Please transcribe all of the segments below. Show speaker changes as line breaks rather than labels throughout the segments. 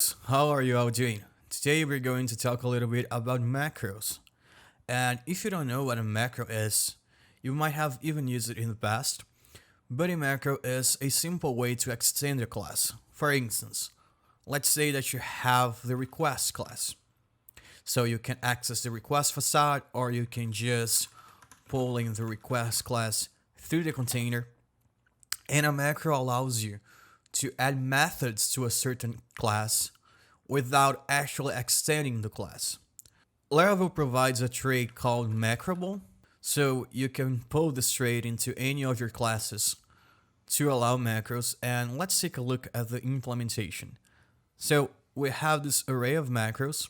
How are you all doing? Today we're going to talk a little bit about macros. And if you don't know what a macro is, you might have even used it in the past, but a macro is a simple way to extend a class. For instance, let's say that you have the request class. So you can access the request facade or you can just pull in the request class through the container. And a macro allows you to add methods to a certain class without actually extending the class. Laravel provides a trait called macrable, so you can pull this trait into any of your classes to allow macros. And let's take a look at the implementation. So we have this array of macros,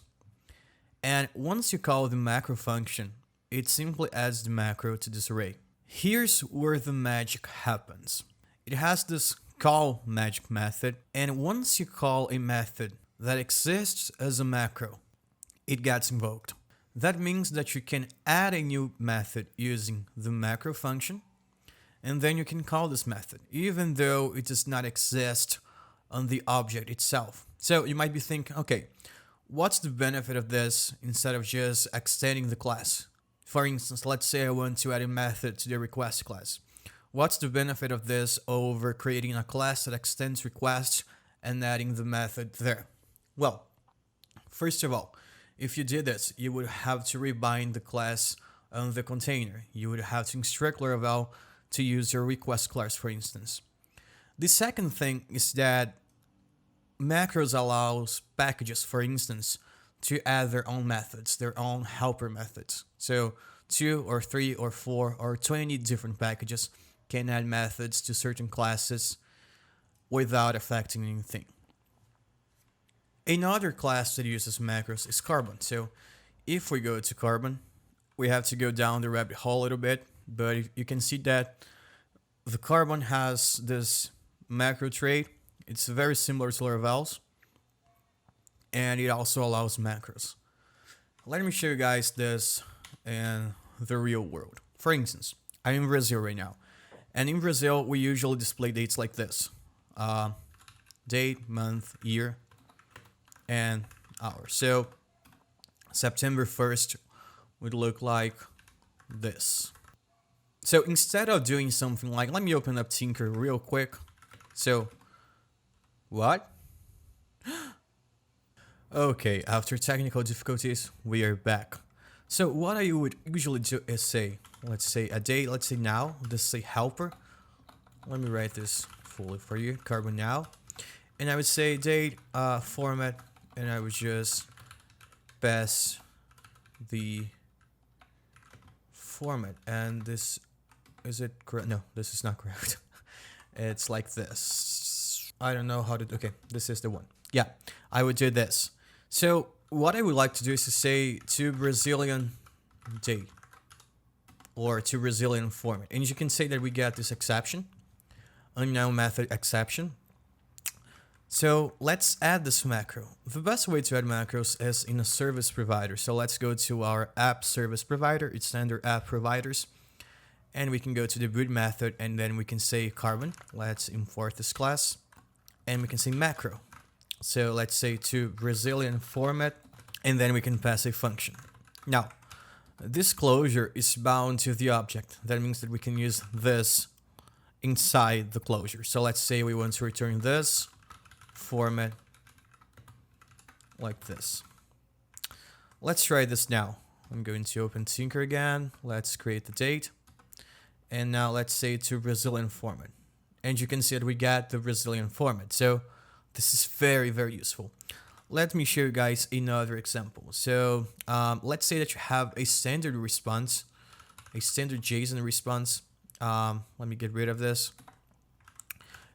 and once you call the macro function, it simply adds the macro to this array. Here's where the magic happens. It has this call magic method, and once you call a method that exists as a macro, it gets invoked. That means that you can add a new method using the macro function, and then you can call this method, even though it does not exist on the object itself. So you might be thinking, okay, what's the benefit of this instead of just extending the class? For instance, let's say I want to add a method to the request class. What's the benefit of this over creating a class that extends requests and adding the method there? Well, first of all, if you did this, you would have to rebind the class on the container. You would have to instruct Laravel to use your request class, for instance. The second thing is that macros allows packages, for instance, to add their own methods, their own helper methods. So 2 or 3 or 4 or 20 different packages can add methods to certain classes without affecting anything. Another class that uses macros is Carbon. So if we go to Carbon, we have to go down the rabbit hole a little bit, but you can see that the Carbon has this macro trait. It's very similar to Laravel's, and it also allows macros. Let me show you guys this in the real world. For instance, I'm in Brazil right now, and in Brazil we usually display dates like this: date, month, year, and hour. So September 1st would look like this. So instead of doing something like, let me open up Tinker real quick. So what? Okay, after technical difficulties, we are back. So what I would usually do is say, let's say a date, let's say now, let's say helper. Let me write this fully for you, Carbon now. And I would say date, format, and I would just pass the format. And this, is it correct? No, this is not correct. It's like this. I don't know how to, okay, this is the one. Yeah, I would do this. So what I would like to do is to say to Brazilian date or to Brazilian format. And you can say that we get this exception, unknown method exception. So let's add this macro. The best way to add macros is in a service provider. So let's go to our app service provider. It's under app providers. And we can go to the boot method and then we can say Carbon. Let's import this class. And we can say macro. So let's say to Brazilian format, and then we can pass a function. Now, this closure is bound to the object. That means that we can use this inside the closure. So let's say we want to return this format like this. Let's try this now. I'm going to open Tinker again. Let's create the date. And now let's say to Brazilian format. And you can see that we got the Brazilian format. So this is very, very useful. Let me show you guys another example. So let's say that you have a standard response, a standard JSON response. Let me get rid of this.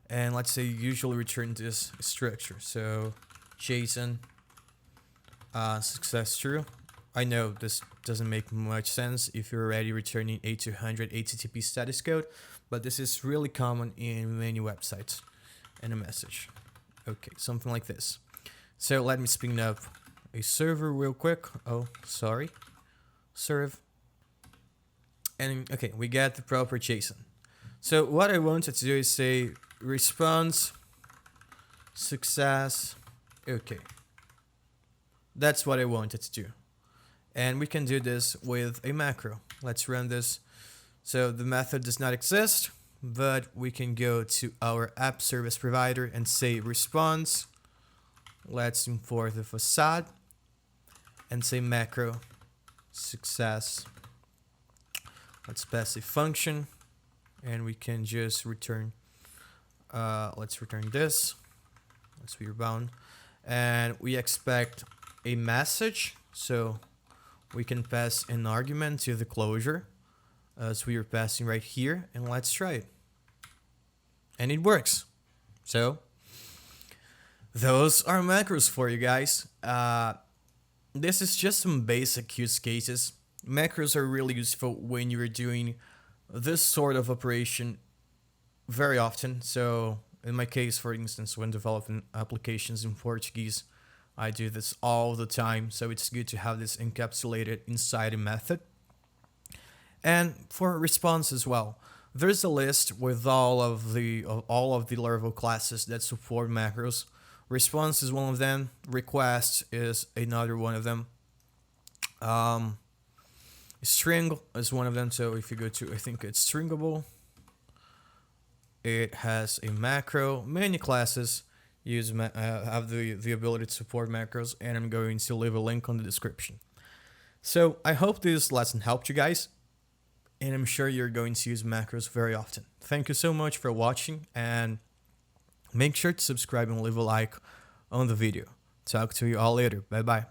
And let's say you usually return this structure. So JSON success true. I know this doesn't make much sense if you're already returning a 200 HTTP status code, but this is really common in many websites and a message. Okay, something like this. So let me spin up a server real quick. Oh, sorry. Serve. And okay, we get the proper JSON. So what I wanted to do is say response success Okay, that's what I wanted to do. And we can do this with a macro. Let's run this. So the method does not exist, but we can go to our app service provider and say response. Let's import the facade and say macro success. Let's pass a function and we can just return, let's return this. Let's be bound. And we expect a message. So we can pass an argument to the closure as we are passing right here, and let's try it. And it works. So those are macros for you guys. This is just some basic use cases. Macros are really useful when you're doing this sort of operation very often. So in my case, for instance, when developing applications in Portuguese, I do this all the time. So it's good to have this encapsulated inside a method. And for response as well, there's a list with all of the Laravel classes that support macros. Response is one of them. Request is another one of them. String is one of them. So if you go to, I think it's stringable, it has a macro. Many classes have the ability to support macros, and I'm going to leave a link on the description. So I hope this lesson helped you guys, and I'm sure you're going to use macros very often. Thank you so much for watching, and make sure to subscribe and leave a like on the video. Talk to you all later. Bye bye.